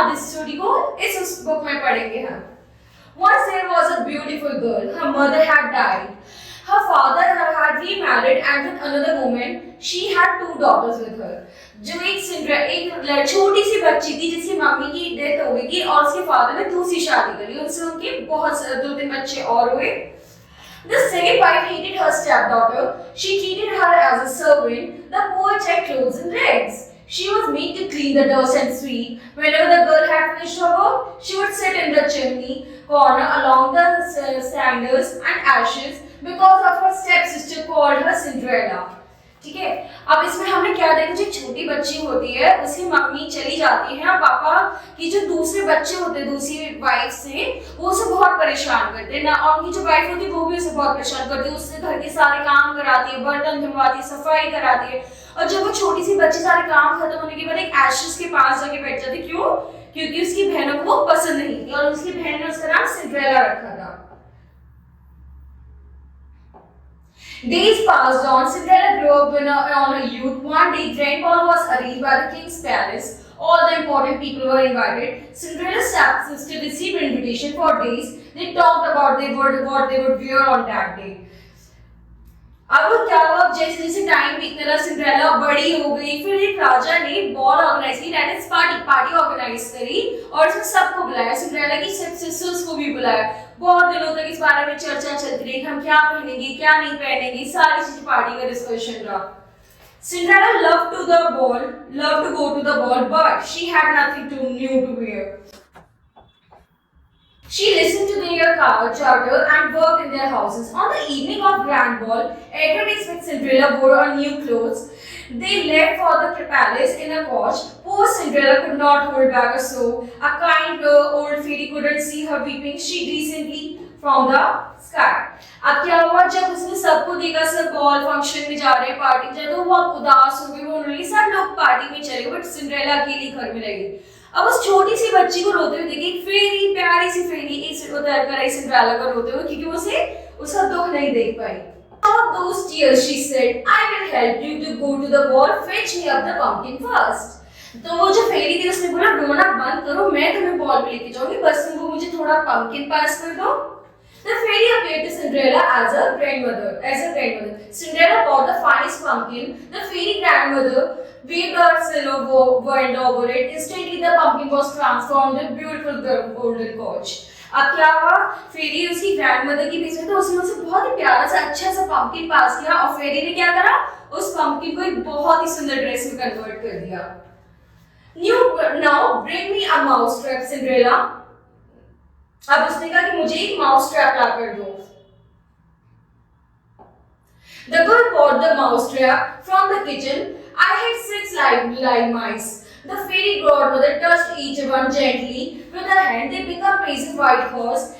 आधी स्टोरी को इस बुक में पढ़ेंगे हम। Once there was a beautiful girl. Her mother had died. Her father had remarried and with another woman. She had 2 daughters with her. जो एक छोटी सी बच्ची थी जिसकी मम्मी की डेथ हो गई थी और उसके फादर ने दूसरी शादी करी, उनसे उनके बहुत 2-3 बच्चे और हुए। The second wife hated her stepdaughter. She treated her as a servant. The poor child clothes and rags. She was made to clean the dust and sweep. Whenever the girl had finished her work, she would sit in the chimney corner along the cinders and ashes because of her stepsister called her Cinderella. ठीक है, अब इसमें हमने क्या देखा, जो छोटी बच्ची होती है उसकी मम्मी चली जाती है और पापा की जो दूसरे बच्चे होते हैं दूसरी वाइफ से, वो उसे बहुत परेशान करते हैं ना, और उनकी जो वाइफ होती है वो भी उसे बहुत परेशान करती है, उससे घर के सारे काम कराती है, बर्तन धुलवाती है, सफाई कराती है। और जब वो छोटी सी बच्ची सारे काम खत्म होने के बाद एक एशेस के पास जाके बैठ जाती, क्यों? क्योंकि उसकी बहनों को वो पसंद नहीं थी और उसकी बहन ने उसका नाम सिंड्रेला रखा था। Days passed on. Cinderella grew up on her youth. One day, grand ball was arranged by the king's palace. All the important people were invited. Cinderella's stepsister received invitation for days. They talked about what they would wear on that day. अब क्या हुआ, जैसे जैसे time बीतने लगा, Cinderella बड़ी हो गई, फिर एक राजा ने बॉल ऑर्गेनाइज की, दैट इज पार्टी ऑर्गेनाइज करी और इसमें सबको बुलाया, सिंड्रेला की सिस्टर्स को भी बुलाया। बहुत दिनों तक इस बारे में चर्चा चलती रही, हम क्या पहनेंगे क्या नहीं पहनेंगे, सारी चीज पार्टी का डिस्कशन रहा। Cinderella loved to go to the ball, but she had nothing new to wear. She listened to their charter and worked in their houses. On the evening of grand ball, everyone expected Cinderella wore her new clothes. They left for the palace in a coach. Poor Cinderella could not hold back a sob. A kind old fairy couldn't see her weeping. She recently from the sky. अब क्या हुआ, जब उसने सबको देखा सब ball function में जा रहे हैं, पार्टी जा रहे, तो वो उदास हो गई, वो उन्होंने सब लोग पार्टी में चले गए, बट सिंड्रेला अकेली घर में रह गई। अब उस छोटी सी बच्ची को रोते हुए देखी, फेरी प्यारी सी फेरी एक उतर कर आई सिंड्रेला को रोते हुए, क्योंकि उसे उसका दुख नहीं देख पाई। Stop those tears, she said. I will help you to go to the ball. Fetch me up the pumpkin first. तो वो जो फेरी थी उसने बोला, रोना बंद करो, मैं तुम्हें बॉल पे लेके जाऊंगी, बस तुम मुझे थोड़ा पंपकिन पास कर दो। The fairy appeared to Cinderella as a grandmother. Cinderella bought the finest pumpkin. The fairy grandmother waved her silver wand over it. Instantly, the pumpkin was transformed into a beautiful golden coach. अब क्या हुआ, फेरी उसकी grandmother की बीच में, तो उसने उसे बहुत ही प्यारा सा अच्छा सा पंपकिन पास किया और फेरी ने क्या करा, उस पंपकिन को एक बहुत ही सुंदर ड्रेस में कन्वर्ट कर दिया। Now bring me a mouse trap, Cinderella. अब उसने कहा कि मुझे एक माउस ट्रैप ला कर दो। The girl brought the mouse trap from the kitchen. I had 6 live mice. The fairy godmother touched each one gently with her hand. They became pacing white horse.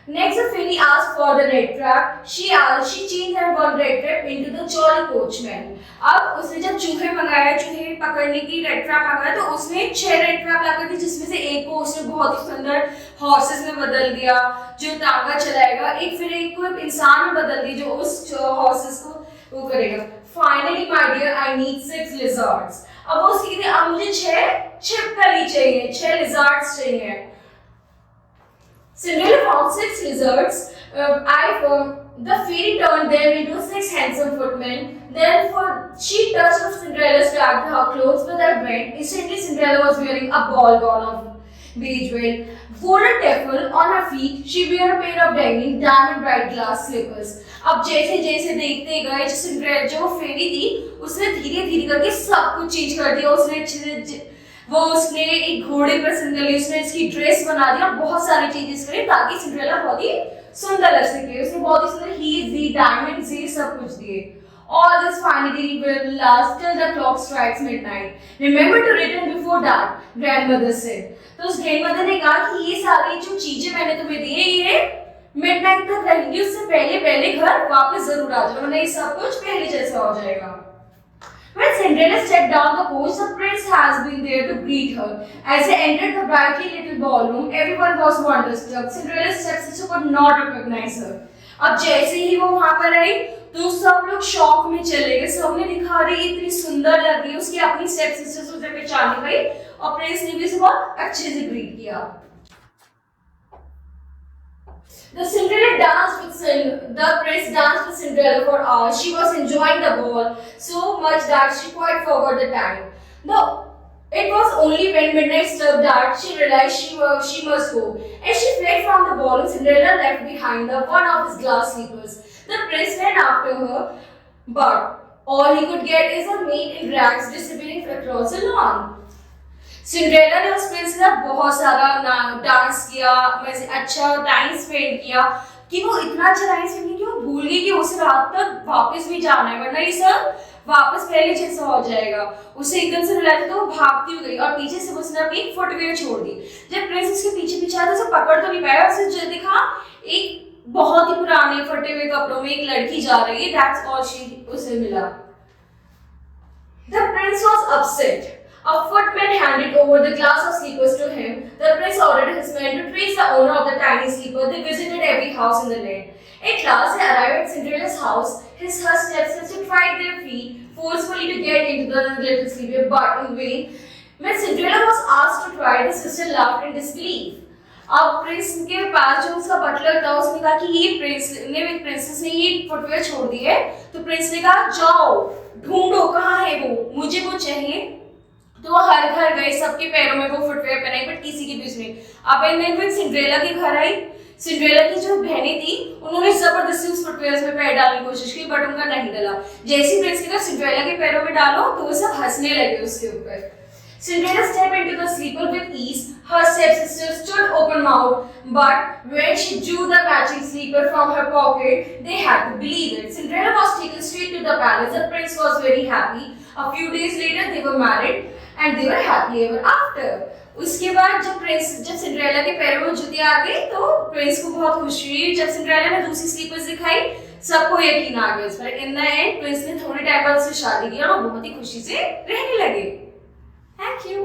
Next, the fairy asked for the red trap. She changed her one red trap into the jolly coachman. अब उसने जब चूहे मंगाया, चूहे पकड़ने की red trap मंगाया, तो उसने 6 रेड ट्रैप लाकर दी, जिसमें से एक को उसने बहुत ही सुंदर हॉर्सेस में बदल दिया जो टांगा चलाएगा, फिर एक को इंसान में बदल दिया जो उस हॉर्सेस को वो करेगा। Finally, my dear, I need 6 lizards. अब वो उसकी कहती, अब मुझे 6 छिपकली चाहिए, 6 lizards चाहिए। Cinderella found 6 lizards. The fairy turned them into 6 handsome footmen. Then she touched Cinderella's dragged her clothes with her wand. Instantly, Cinderella was wearing a ball gown of beige veil, golden taffel on her feet. She wore a pair of dangling diamond bright glass slippers. अब जैसे जैसे देखते गए, जो फेरी थी उसने धीरे धीरे करके सब कुछ चेंज कर दिया। उसने एक घोड़े पर सिंड्रेला, उसने इसकी ड्रेस बना दिया, बहुत सारी चेंजेस करे ताकि सिंड्रेला बहुत ही सुंदर लग सके। उसने बहुत ही सुंदर हील्स दी, डायमंड्स दिए, सब कुछ दिए। All this finally will last till the clock strikes midnight. Remember to return before dark, grandmother said. तो उस grandmother ने कहा कि ये सारी जो चीजें मैंने तुम्हें दी है, ये midnight तक रहेंगी, उससे पहले पहले घर वापस जरूर आ जाओ, वरना ये सब कुछ पहले जैसा हो जाएगा। When Cinderella stepped down the coach, the prince has been there to greet her. As they entered the brightly lit ballroom, everyone was wonderstruck. Cinderella's stepsister could not recognize her. अब जैसे ही वो वहां पर आई, तो सब लोग शॉक में चले गए। सबने दिखा रही इतनी सुंदर लग रही है, उसकी अपनी स्टेप सिस्टर से उसे पहचान नहीं पाई और प्रिंस ने भी उसे बहुत अच्छे से ग्रीट किया। The prince danced with Cinderella for hours. She was enjoying the ball so much that she quite forgot the time. No, it was only when midnight struck that she realized she must go, and she fled from the ball. And Cinderella left behind one of his glass slippers. The prince ran after her, but all he could get is a maid in rags disappearing across the lawn. Cinderella ने उस Prince के साथ बहुत सारा dance किया, वैसे अच्छा time spend किया कि वो इतना अच्छा टाइम स्पेंड किया कि वो भूल गई कि उसे रात तक वापस भी जाना है, वरना ये सब वापस पहले जैसा हो जाएगा। उसे एकदम से रियलाइज हुआ तो वो भागती हुई गई और पीछे से उसने अपनी फुटवेयर छोड़ दी। जब प्रिंस उसके पीछे पीछे आया तो उसे पकड़ तो नहीं पाया, उसे जो देखा एक बहुत ही पुराने फटे हुए कपड़ों में एक लड़की जा रही है। दैट्स ऑल उसे मिला। The prince was upset. A footman handed over the glass of sleepers to him. The prince ordered his men to trace the owner of the tiny sleeper. They visited every house in the land. At last, they arrived at Cinderella's house. His stepsister tried their feet forcefully to get into the little sleeper, but in vain. When Cinderella was asked to try, the sister laughed in disbelief. अब Prince के पास जो उसका Buttler था उसने कहा कि ये princess ने ये फुटवेयर छोड़ दी है। तो प्रिंस ने कहा जाओ ढूंढो कहाँ है वो, मुझे वो चाहिए। तो वो हर घर गए, सबके पैरों में वो फुटवेयर पहनाई, बट किसी के भी उसमें। अब एंड सिंड्रेला के घर आई, सिंड्रेला की जो बहनें थी उन्होंने जबरदस्ती उस फुटवेयर में पैर डालने की कोशिश की, बट उनका नहीं डला। जैसे प्रिंस के घर सिंड्रेला के पैरों में डालो तो वो सब हंसने लगे उसके ऊपर। Cinderella stepped into the sleeper with ease. Her stepsister stood open-mouthed, but when she drew the matching sleeper from her pocket, they had to believe it. Cinderella was taken straight to the palace. The prince was very happy. A few days later, they were married, and they were happy ever after. उसके बाद जब Cinderella के पैरों में जूतियां आ गई तो Prince को बहुत खुशी हुई। जब सिंड्रेला ने दूसरी स्लीपर्स दिखाई सबको यकीन आ गया उस पर। इन द एंड प्रिंस ने थोड़े टाइम बाद उससे शादी की और वो बहुत ही खुशी से रहने लगे। Thank you.